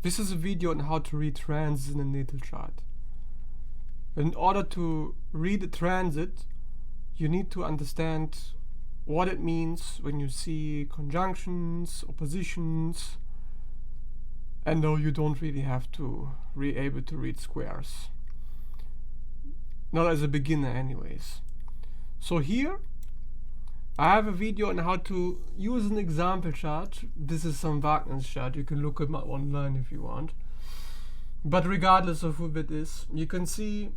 This is a video on how to read transits in a natal chart. In order to read a transit, you need to understand what it means when you see conjunctions, oppositions, and no, you don't really have to be able to read squares. Not as a beginner anyways. So here I have a video on how to use an example chart. This is some Wagner's chart. You can look it up online if you want. But regardless of who it is, you can see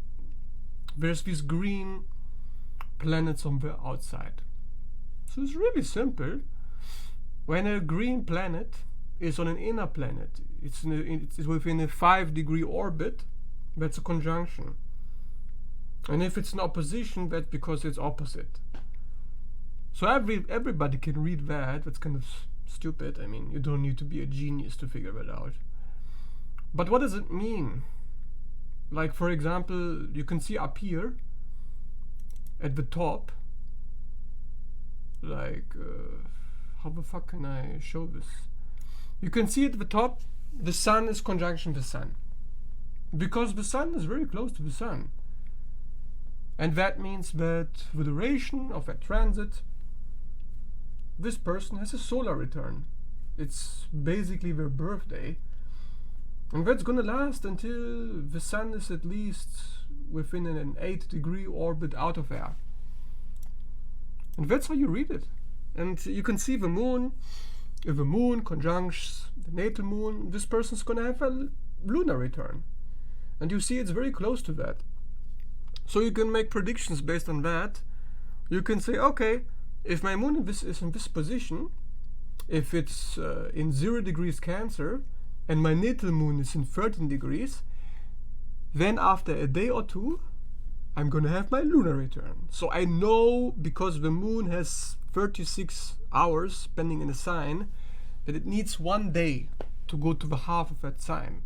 there's these green planets on the outside. So it's really simple. When a green planet is on an inner planet, it's within a 5-degree orbit, that's a conjunction. And if it's an opposition, that's because it's opposite. So everybody can read that. That's kind of stupid. I mean, you don't need to be a genius to figure that out. But what does it mean? Like, for example, you can see up here at the top, like, how the fuck can I show this? You can see at the top, the sun is conjunction the sun. Because the sun is very close to the sun. And that means that the duration of that transit, this person has a solar return. It's basically their birthday. And that's gonna last until the sun is at least within an 8-degree orbit out of there. And that's how you read it. And you can see the moon. If the moon conjuncts the natal moon, this person's gonna have a lunar return. And you see it's very close to that. So you can make predictions based on that. You can say, okay, if my moon is in this position, if it's in 0 degrees Cancer, and my natal moon is in 13 degrees, then after a day or two, I'm gonna have my lunar return. So I know, because the moon has 36 hours spending in a sign, that it needs 1 day to go to the half of that sign.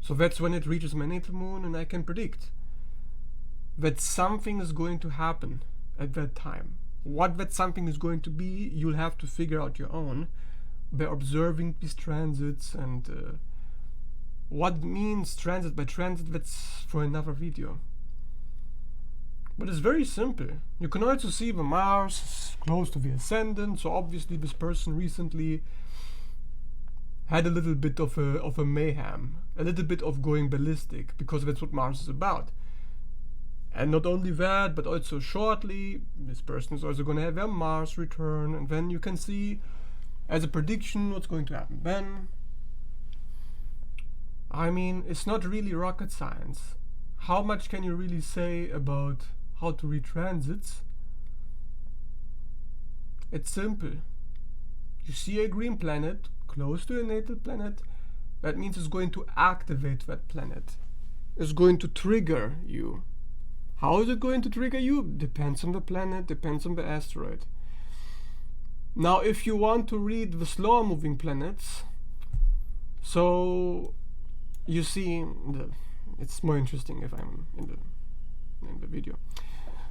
So that's when it reaches my natal moon, and I can predict that something is going to happen at that time. What that something is going to be, you'll have to figure out your own by observing these transits, and what means transit by transit, that's for another video. But it's very simple. You can also see the Mars is close to the ascendant, so obviously this person recently had a little bit of a mayhem, a little bit of going ballistic, because that's what Mars is about. And not only that, but also shortly, this person is also going to have a Mars return, and then you can see as a prediction what's going to happen then. I mean, it's not really rocket science. How much can you really say about how to read transits? It's simple. You see a green planet close to a natal planet, that means it's going to activate that planet. It's going to trigger you. How is it going to trigger you? Depends on the planet, depends on the asteroid. Now, if you want to read the slower moving planets, so you see, it's more interesting if I'm in the video.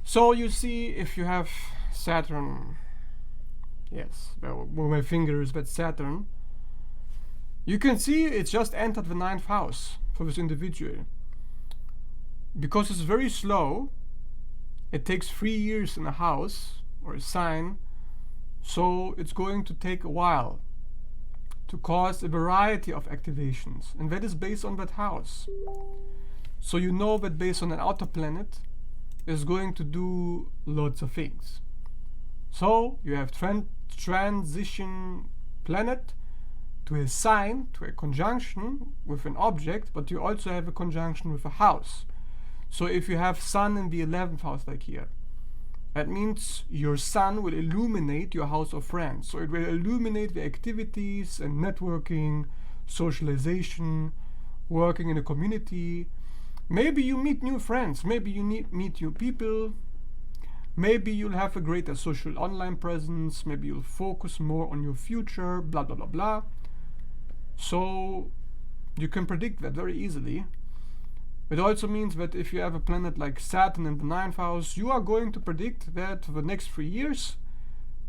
So you see, if you have Saturn, yes, where my finger is, that's Saturn, you can see it's just entered the 9th house for this individual. Because it's very slow, it takes 3 years in a house or a sign, so it's going to take a while to cause a variety of activations, and that is based on that house. So you know that based on an outer planet is going to do lots of things. So you have transition planet to a sign, to a conjunction with an object, but you also have a conjunction with a house. So if you have Sun in the 11th house, like here, that means your Sun will illuminate your house of friends. So it will illuminate the activities and networking, socialization, working in a community. Maybe you meet new friends, maybe you meet new people, maybe you'll have a greater social online presence, maybe you'll focus more on your future, blah blah blah blah. So you can predict that very easily. It also means that if you have a planet like Saturn in the 9th house, you are going to predict that for the next 3 years,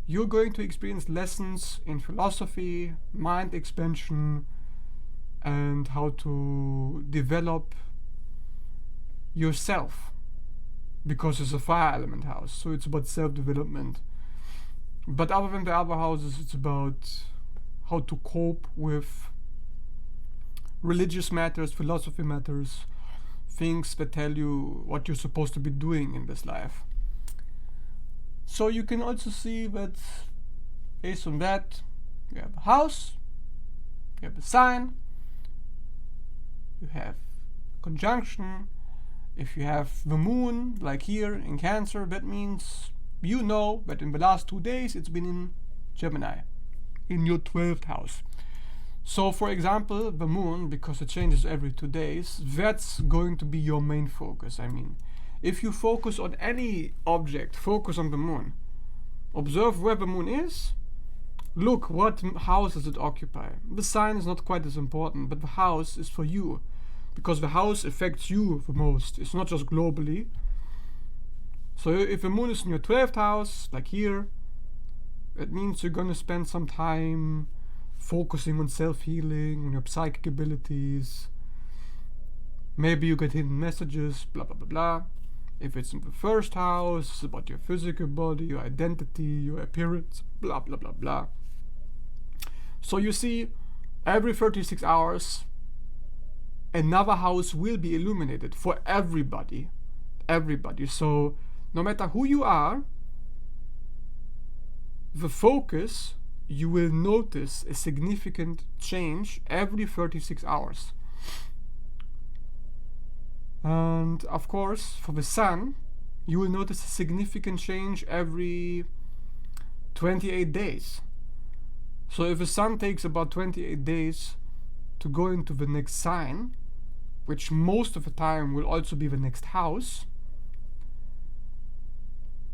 you're going to experience lessons in philosophy, mind expansion, and how to develop yourself, because it's a fire element house, so it's about self-development. But other than the other houses, it's about how to cope with religious matters, philosophy matters, things that tell you what you're supposed to be doing in this life. So you can also see that based on that, you have a house, you have a sign, you have conjunction. If you have the moon, like here in Cancer, that means you know that in the last 2 days it's been in Gemini, in your 12th house. So for example, the moon, because it changes every 2 days, that's going to be your main focus. I mean, if you focus on any object, focus on the moon. Observe where the moon is. Look, what house does it occupy? The sign is not quite as important, but the house is for you, because the house affects you the most. It's not just globally. So if the moon is in your 12th house, like here, it means you're gonna spend some time focusing on self-healing, on your psychic abilities. Maybe you get hidden messages, blah blah blah blah. If it's in the 1st house, it's about your physical body, your identity, your appearance, blah blah blah blah. So you see, every 36 hours, another house will be illuminated for everybody. Everybody. So no matter who you are, the focus, you will notice a significant change every 36 hours. And of course, for the sun, you will notice a significant change every 28 days. So if the sun takes about 28 days to go into the next sign, which most of the time will also be the next house,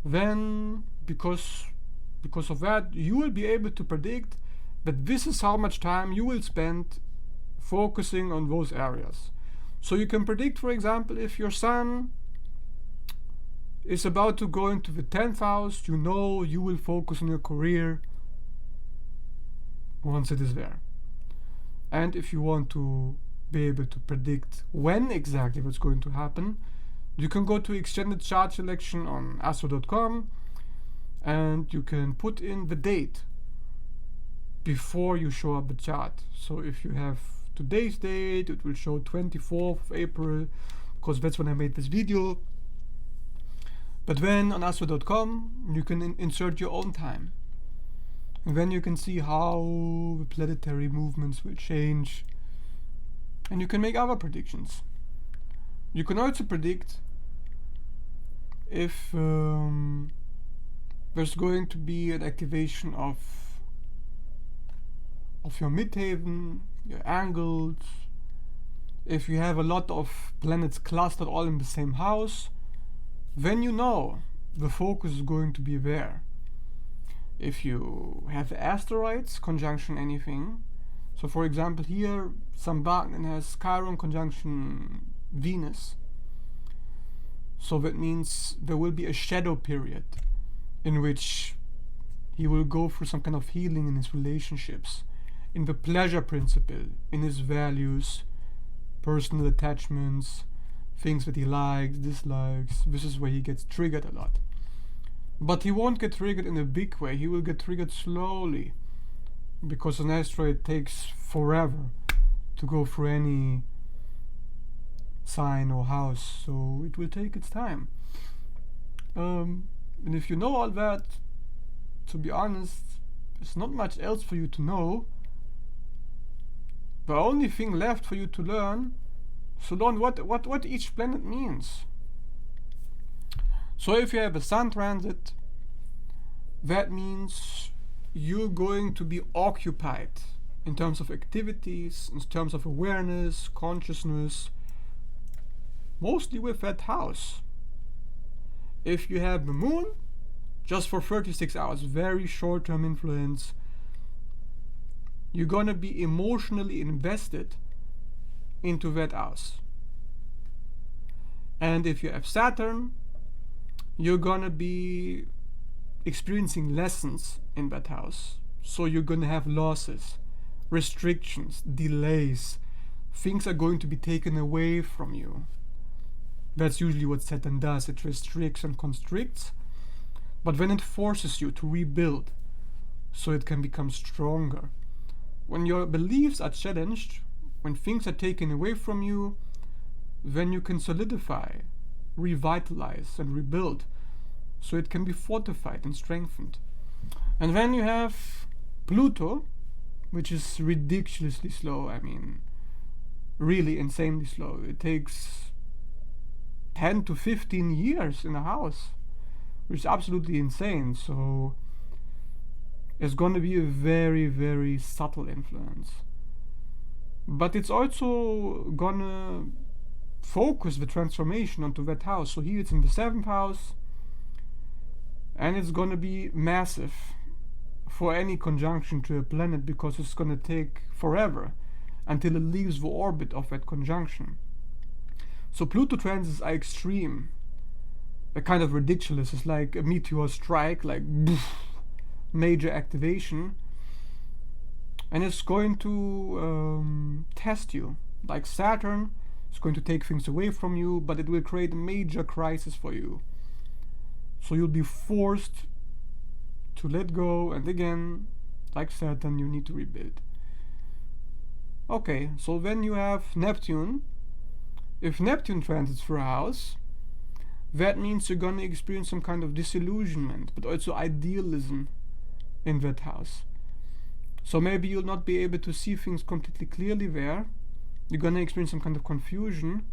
then because of that, you will be able to predict that this is how much time you will spend focusing on those areas. So you can predict, for example, if your sun is about to go into the 10th house, you know you will focus on your career once it is there. And if you want to be able to predict when exactly what's going to happen, you can go to extended chart selection on astro.com, and you can put in the date before you show up the chart. So if you have today's date, it will show 24th of April, because that's when I made this video. But then on astro.com you can insert your own time, and then you can see how the planetary movements will change, and you can make other predictions. You can also predict if there's going to be an activation of your midheaven, your angles. If you have a lot of planets clustered all in the same house, then you know the focus is going to be there. If you have asteroids conjunction anything, so for example here, Sambagnan has Chiron conjunction Venus, so that means there will be a shadow period in which he will go through some kind of healing in his relationships, in the pleasure principle, in his values, personal attachments, things that he likes, dislikes. This is where he gets triggered a lot. But he won't get triggered in a big way, he will get triggered slowly, because an asteroid takes forever to go through any sign or house, so it will take its time. And if you know all that, to be honest, there's not much else for you to know. The only thing left for you to learn, so learn what each planet means. So if you have a sun transit, that means you're going to be occupied in terms of activities, in terms of awareness, consciousness, mostly with that house. If you have the moon, just for 36 hours, very short-term influence, you're gonna be emotionally invested into that house. And if you have Saturn, you're gonna be experiencing lessons in that house. So you're gonna have losses, restrictions, delays, things are going to be taken away from you. That's usually what Saturn does. It restricts and constricts, but then it forces you to rebuild so it can become stronger. When your beliefs are challenged, when things are taken away from you, then you can solidify, revitalize, and rebuild so it can be fortified and strengthened. And then you have Pluto, which is ridiculously slow. I mean, really insanely slow. It takes 10 to 15 years in a house, which is absolutely insane. So it's going to be a very, very subtle influence. But it's also going to focus the transformation onto that house. So here it's in the 7th house, and it's going to be massive for any conjunction to a planet, because it's going to take forever until it leaves the orbit of that conjunction. So Pluto transits are extreme. They're kind of ridiculous. It's like a meteor strike, like major activation. And it's going to test you. Like Saturn, it's going to take things away from you, but it will create a major crisis for you. So you'll be forced to let go, and again, like Saturn, you need to rebuild. Okay, so then you have Neptune. If Neptune transits through a house, that means you're going to experience some kind of disillusionment, but also idealism in that house. So maybe you'll not be able to see things completely clearly there. You're going to experience some kind of confusion,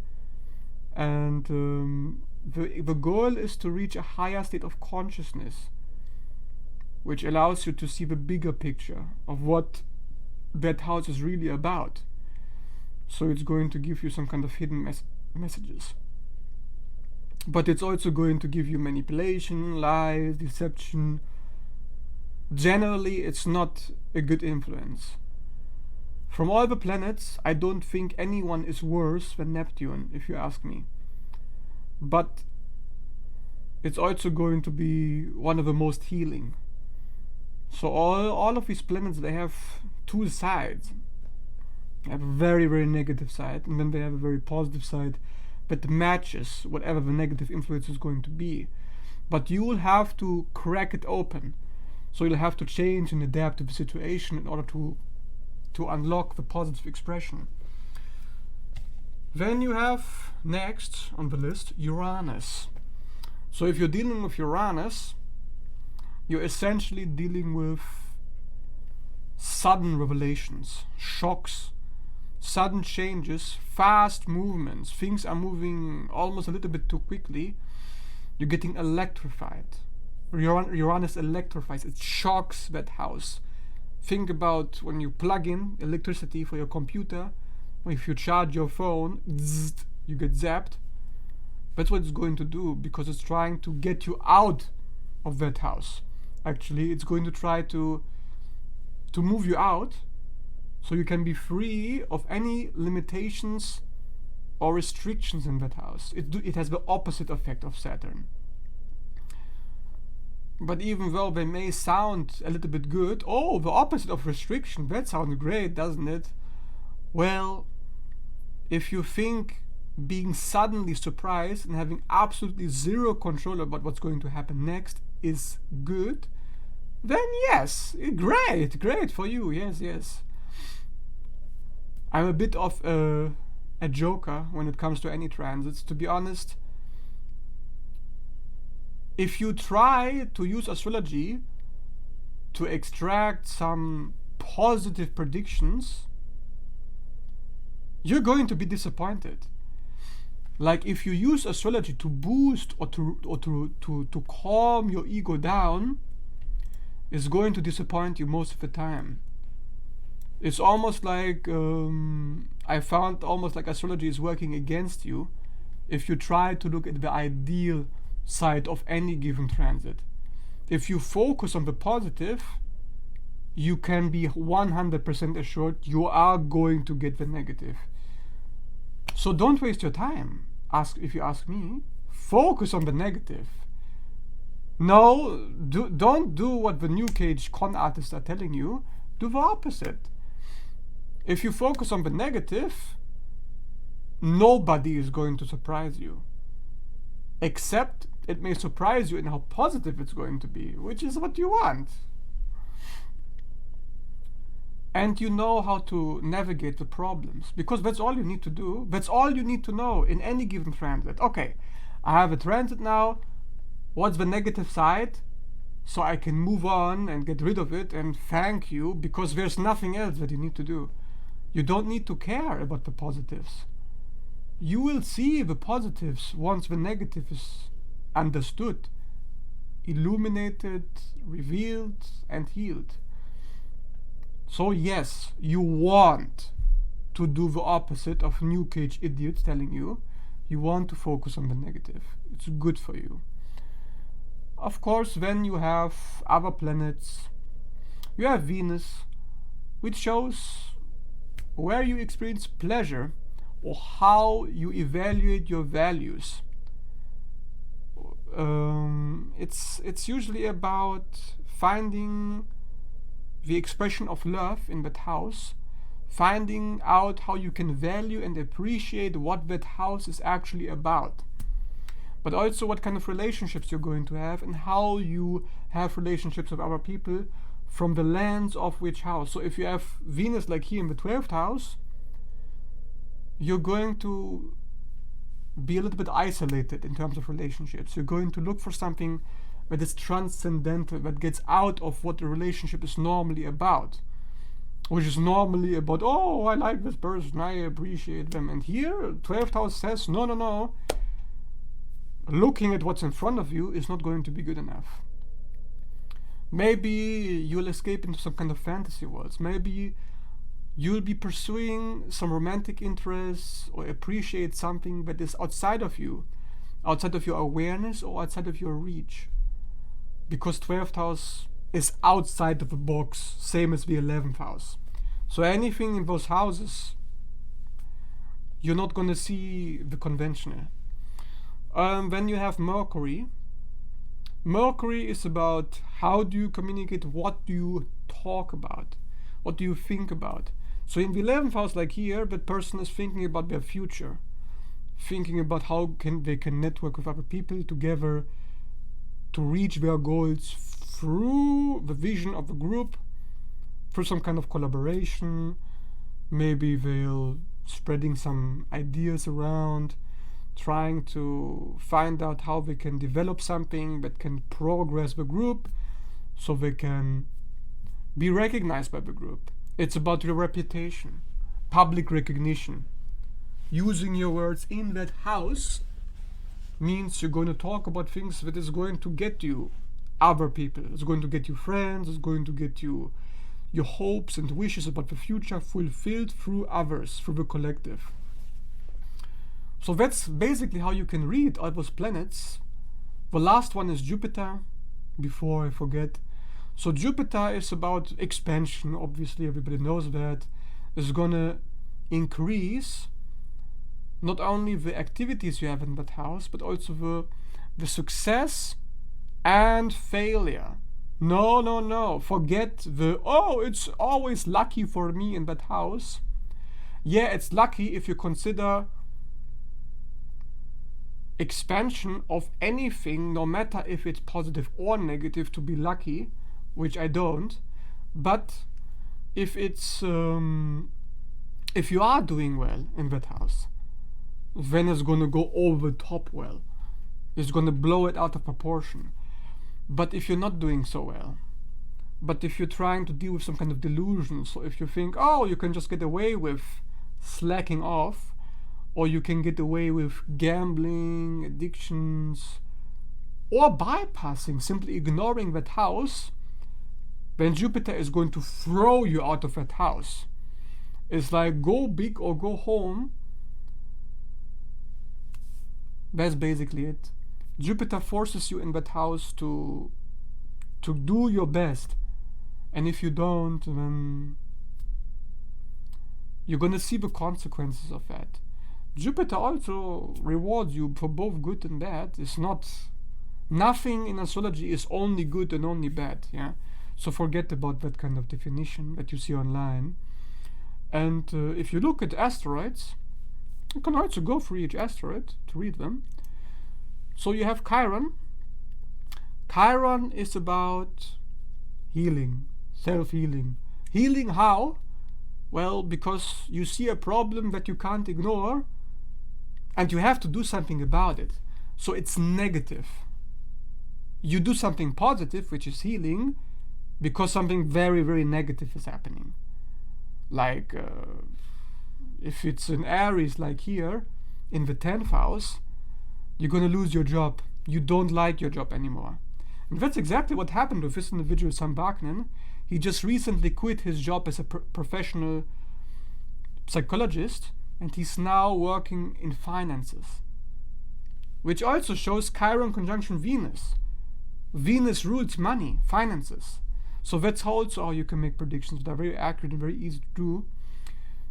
and the goal is to reach a higher state of consciousness, which allows you to see the bigger picture of what that house is really about. So it's going to give you some kind of hidden messages. But it's also going to give you manipulation, lies, deception. Generally, it's not a good influence. From all the planets, I don't think anyone is worse than Neptune, if you ask me. But it's also going to be one of the most healing. So all of these planets, they have two sides. They have a very, very negative side, and then they have a very positive side that matches whatever the negative influence is going to be. But you will have to crack it open. So you'll have to change and adapt to the situation in order to unlock the positive expression. Then you have next on the list Uranus. So if you're dealing with Uranus, you're essentially dealing with sudden revelations, shocks, sudden changes, fast movements. Things are moving almost a little bit too quickly. You're getting electrified. Uranus electrifies. It shocks that house. Think about when you plug in electricity for your computer, or if you charge your phone, zzzt, you get zapped. That's what it's going to do, because it's trying to get you out of that house. Actually, it's going to try to move you out so you can be free of any limitations or restrictions in that house. It has the opposite effect of Saturn. But even though they may sound a little bit good, oh, the opposite of restriction, that sounds great, doesn't it? Well, if you think being suddenly surprised and having absolutely zero control about what's going to happen next is good, then yes, great for you, yes. I'm a bit of a joker when it comes to any transits, to be honest. If you try to use astrology to extract some positive predictions, you're going to be disappointed. Like if you use astrology to boost or to calm your ego down, it's going to disappoint you most of the time. It's almost like I found almost like astrology is working against you if you try to look at the ideal side of any given transit. If you focus on the positive, you can be 100% assured you are going to get the negative. So don't waste your time. If you ask me, focus on the negative. No, don't do what the New Age con artists are telling you. Do the opposite. If you focus on the negative, nobody is going to surprise you. Except it may surprise you in how positive it's going to be, which is what you want. And you know how to navigate the problems, because that's all you need to do. That's all you need to know in any given transit. Okay, I have a transit now. What's the negative side? So I can move on and get rid of it and thank you, because there's nothing else that you need to do. You don't need to care about the positives. You will see the positives once the negative is understood, illuminated, revealed, and healed. So yes, you want to do the opposite of New Cage idiots telling you. You want to focus on the negative. It's good for you. Of course, then you have other planets. You have Venus, which shows where you experience pleasure or how you evaluate your values. It's usually about finding the expression of love in that house, finding out how you can value and appreciate what that house is actually about, but also what kind of relationships you're going to have and how you have relationships with other people from the lens of which house. So if you have Venus like here in the 12th house, you're going to be a little bit isolated in terms of relationships. You're going to look for something that is transcendental, that gets out of what the relationship is normally about, which is normally about, oh, I like this person, I appreciate them. And here, 12th house says, no. Looking at what's in front of you is not going to be good enough. Maybe you'll escape into some kind of fantasy worlds. Maybe you'll be pursuing some romantic interests or appreciate something that is outside of you, outside of your awareness or outside of your reach. Because 12th house is outside of the box, same as the 11th house. So anything in those houses, you're not going to see the conventional. Then you have Mercury. Mercury is about how do you communicate, what do you talk about, what do you think about. So in the 11th house, like here, that person is thinking about their future, thinking about how they can network with other people together to reach their goals through the vision of the group, through some kind of collaboration. Maybe they'll spreading some ideas around, trying to find out how they can develop something that can progress the group so they can be recognized by the group. It's about your reputation, public recognition. Using your words in that house means you're going to talk about things that is going to get you other people. It's going to get you friends. It's going to get you your hopes and wishes about the future fulfilled through others, through the collective. So that's basically how you can read all those planets. The last one is Jupiter, before I forget. So Jupiter is about expansion, obviously everybody knows that. It's gonna increase not only the activities you have in that house, but also the success and failure. No. Forget it's always lucky for me in that house. Yeah, it's lucky if you consider expansion of anything, no matter if it's positive or negative, to be lucky, which I don't. But if it's if you are doing well in that house, then it's gonna go over the top well. It's gonna blow it out of proportion. But if you're not doing so well, but if you're trying to deal with some kind of delusion, so if you think, you can just get away with slacking off, or you can get away with gambling, addictions, or bypassing, simply ignoring that house, then Jupiter is going to throw you out of that house. It's like go big or go home. That's basically it. Jupiter forces you in that house to do your best. And if you don't, then you're gonna see the consequences of that. Jupiter also rewards you for both good and bad. It's not, nothing in astrology is only good and only bad, yeah? So forget about that kind of definition that you see online. And if you look at asteroids, You can also go through each asteroid to read them. So you have Chiron. Chiron is about healing, self-healing. Healing how? Well, because you see a problem that you can't ignore and you have to do something about it. So it's negative. You do something positive, which is healing, because something very, very negative is happening. Like if it's an Aries, like here in the 10th house, you're going to lose your job. You don't like your job anymore. And that's exactly what happened with this individual, Sam Bagnan. He just recently quit his job as a professional psychologist, and he's now working in finances. Which also shows Chiron conjunction Venus. Venus rules money, finances. So that's also how you can make predictions that are very accurate and very easy to do.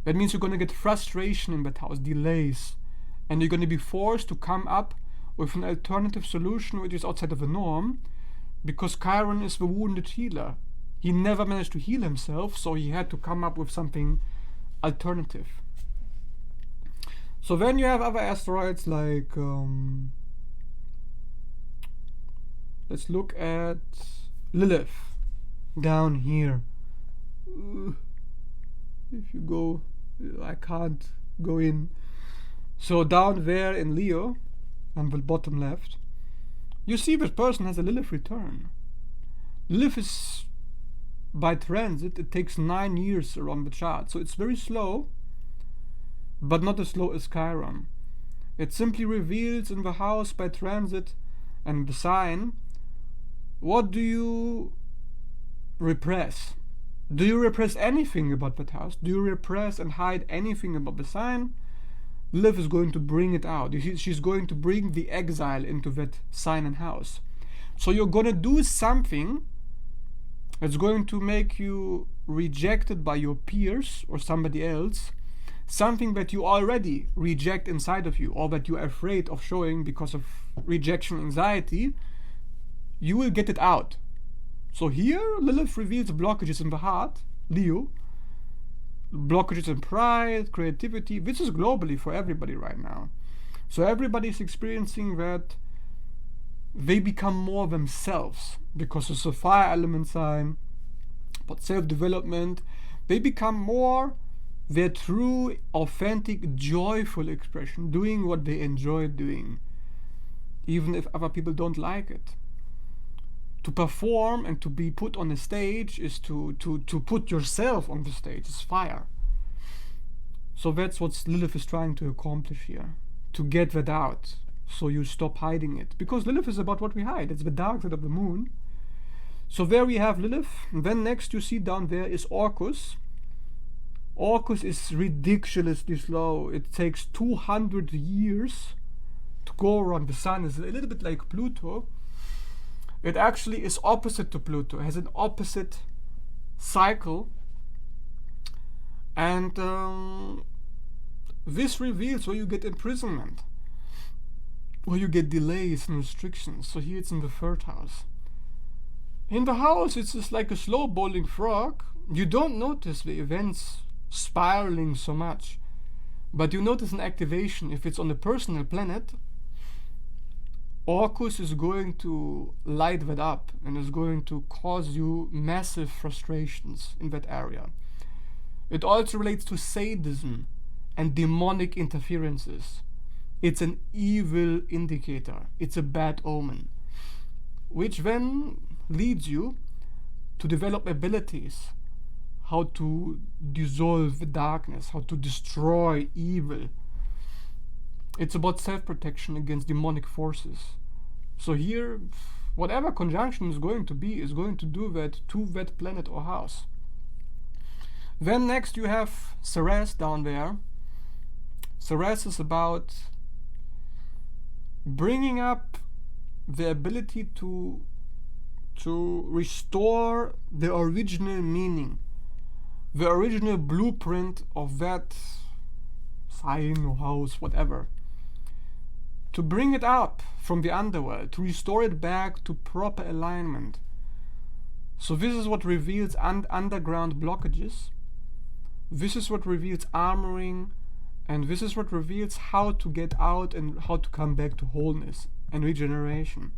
That means you're going to get frustration in that house, delays, and you're going to be forced to come up with an alternative solution which is outside of the norm, because Chiron is the wounded healer. He never managed to heal himself, so he had to come up with something alternative. So then you have other asteroids like let's look at Lilith down here. If you go, I can't go in. So down there in Leo, on the bottom left, you see this person has a Lilith return. Lilith is by transit, it takes 9 years around the chart, so it's very slow, but not as slow as Chiron. It simply reveals in the house by transit and the sign, what do you repress? Do you repress anything about that house? Do you repress and hide anything about the sign? Lilith is going to bring it out. She's going to bring the exile into that sign and house. So you're going to do something that's going to make you rejected by your peers or somebody else, something that you already reject inside of you or that you're afraid of showing because of rejection anxiety. You will get it out. So here Lilith reveals blockages in the heart, Leo, blockages in pride, creativity. This is globally for everybody right now. So everybody's experiencing that they become more themselves because it's a fire element sign, but self-development. They become more their true, authentic, joyful expression, doing what they enjoy doing, even if other people don't like it. To perform and to be put on a stage is to put yourself on the stage. It's fire. So that's what Lilith is trying to accomplish here, to get that out, so you stop hiding it. Because Lilith is about what we hide. It's the dark side of the moon. So there we have Lilith. And then next you see down there is Orcus. Orcus is ridiculously slow. It takes 200 years to go around the sun. It's a little bit like Pluto. It actually is opposite to Pluto. It has an opposite cycle. And this reveals where you get imprisonment, where you get delays and restrictions. So here it's in the 3rd house. In the house, it's just like a slow bowling frog. You don't notice the events spiraling so much, but you notice an activation. If it's on a personal planet, Orcus is going to light that up and is going to cause you massive frustrations in that area. It also relates to sadism and demonic interferences. It's an evil indicator. It's a bad omen, which then leads you to develop abilities, how to dissolve the darkness, how to destroy evil. It's about self-protection against demonic forces. So here, whatever conjunction is going to do that to that planet or house. Then next you have Ceres down there. Ceres is about bringing up the ability to restore the original meaning, the original blueprint of that sign or house, whatever. To bring it up from the underworld, to restore it back to proper alignment. So this is what reveals underground blockages. This is what reveals armoring And this is what reveals how to get out and how to come back to wholeness and regeneration.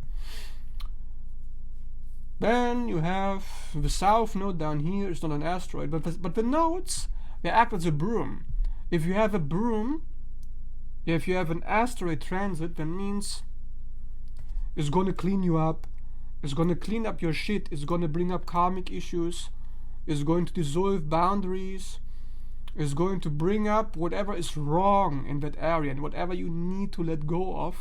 Then you have the south node down here. It's not an asteroid, but the nodes, they act as a broom. If you have a broom, if you have an asteroid transit, that means it's going to clean you up. It's going to clean up your shit. It's going to bring up karmic issues. It's going to dissolve boundaries. It's going to bring up whatever is wrong in that area and whatever you need to let go of.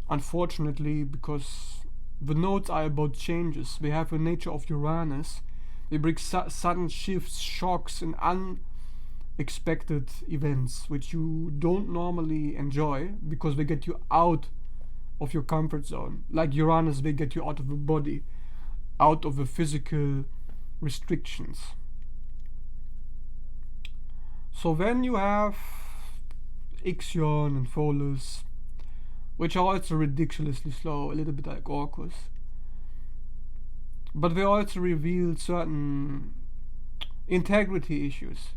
Unfortunately, because the nodes are about changes. They have the nature of Uranus. They bring sudden shifts, shocks, and unexpected events which you don't normally enjoy because they get you out of your comfort zone. Like Uranus, they get you out of the body, out of the physical restrictions. So then you have Ixion and Pholus, which are also ridiculously slow, a little bit like Orcus. But they also reveal certain integrity issues.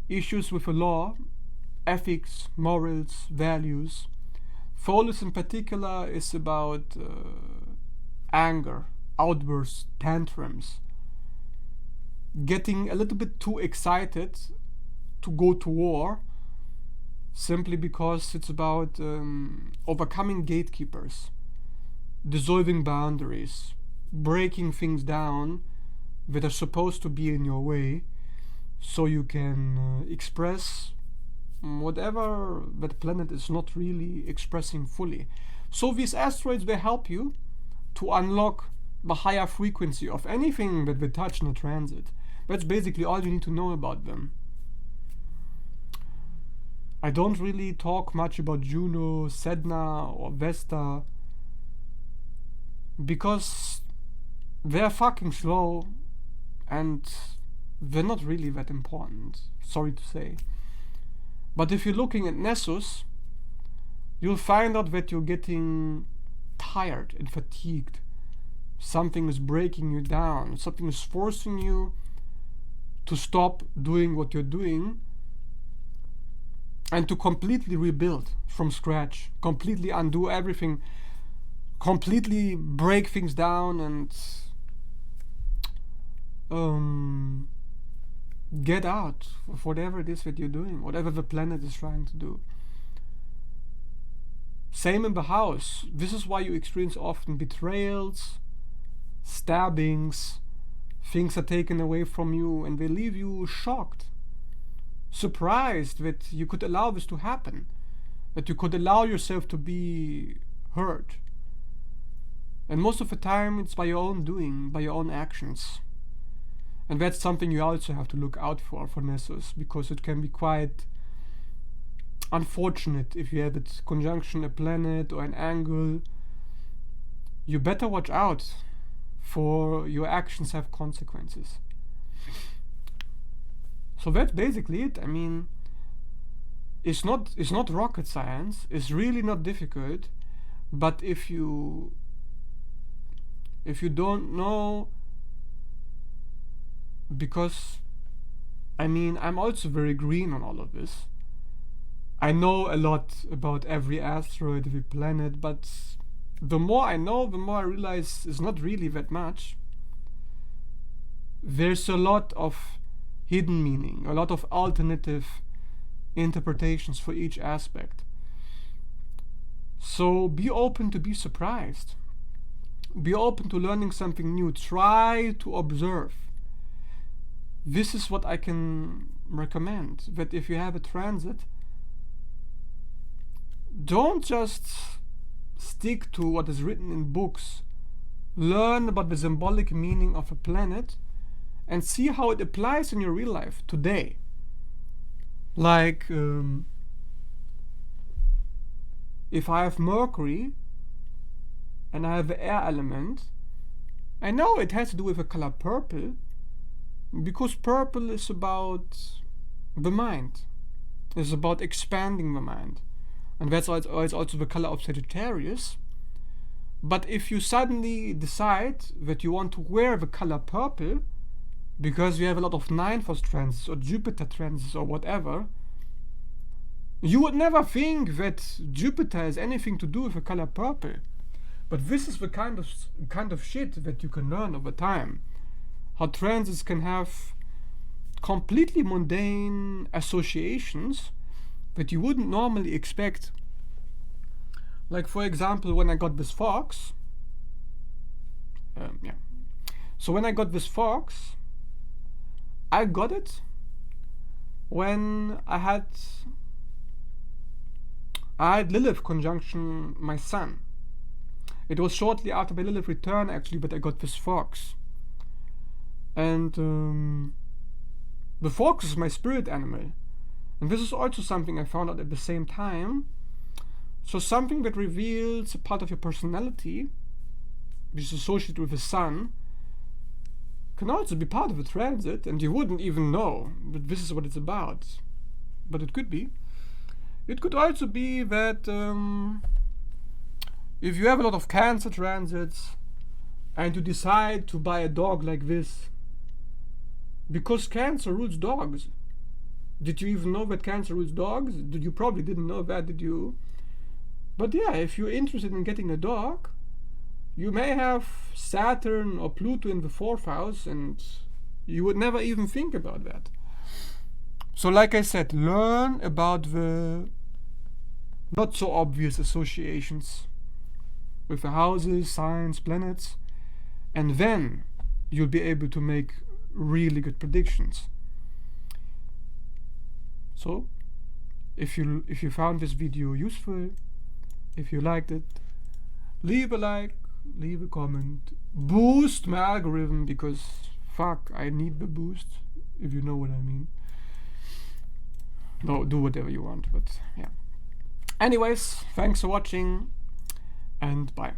Issues with the law, ethics, morals, values. Pholus in particular is about anger, outbursts, tantrums. Getting a little bit too excited to go to war, simply because it's about overcoming gatekeepers, dissolving boundaries, breaking things down that are supposed to be in your way, so you can express whatever that planet is not really expressing fully. So these asteroids, they help you to unlock the higher frequency of anything that they touch in a transit. That's basically all you need to know about them. I don't really talk much about Juno, Sedna, or Vesta, because they're fucking slow and they're not really that important, sorry to say. But if you're looking at Nessus, you'll find out that you're getting tired and fatigued. Something is breaking you down, something is forcing you to stop doing what you're doing and to completely rebuild from scratch, completely undo everything, completely break things down and get out of whatever it is that you're doing, whatever the planet is trying to do. Same in the house. This is why you experience often betrayals, stabbings, things are taken away from you and they leave you shocked, surprised that you could allow this to happen, that you could allow yourself to be hurt. And most of the time it's by your own doing, by your own actions. And that's something you also have to look out for Nessus, because it can be quite unfortunate if you have it conjunction a planet or an angle. You better watch out, for your actions have consequences. So that's basically it. I mean, it's not rocket science. It's really not difficult. But if you don't know, because I mean, I'm also very green on all of this. I know a lot about every asteroid, every planet, but the more I know, the more I realize it's not really that much. There's a lot of hidden meaning, a lot of alternative interpretations for each aspect. So be open to be surprised. Be open to learning something new. Try to observe. This is what I can recommend, that if you have a transit, don't just stick to what is written in books. Learn about the symbolic meaning of a planet and see how it applies in your real life today. Like, if I have Mercury and I have the air element, I know it has to do with the color purple, because purple is about the mind. It's about expanding the mind. And that's also the color of Sagittarius. But if you suddenly decide that you want to wear the color purple because you have a lot of 9th house transits or Jupiter transits or whatever, You would never think that Jupiter has anything to do with the color purple. But this is the kind of shit that you can learn over time. How transits can have completely mundane associations that you wouldn't normally expect. Like, for example, when I got this fox. So when I got this fox, I got it when I had Lilith conjunction my sun. It was shortly after my Lilith return actually, but I got this fox. And the fox is my spirit animal. And this is also something I found out at the same time. So something that reveals a part of your personality, which is associated with the sun, can also be part of a transit, and you wouldn't even know that this is what it's about. But it could be. It could also be that if you have a lot of Cancer transits and you decide to buy a dog like this, because Cancer rules dogs. Did you even know that Cancer rules dogs? You probably didn't know that, did you? But yeah, if you're interested in getting a dog, you may have Saturn or Pluto in the 4th house, and you would never even think about that. So like I said, learn about the not so obvious associations with the houses, signs, planets, and then you'll be able to make really good predictions. So if you found this video useful, if you liked it, leave a like, leave a comment, boost my algorithm, because fuck, I need the boost, if you know what I mean. No, do whatever you want, but yeah. Anyways, thanks for watching, and bye.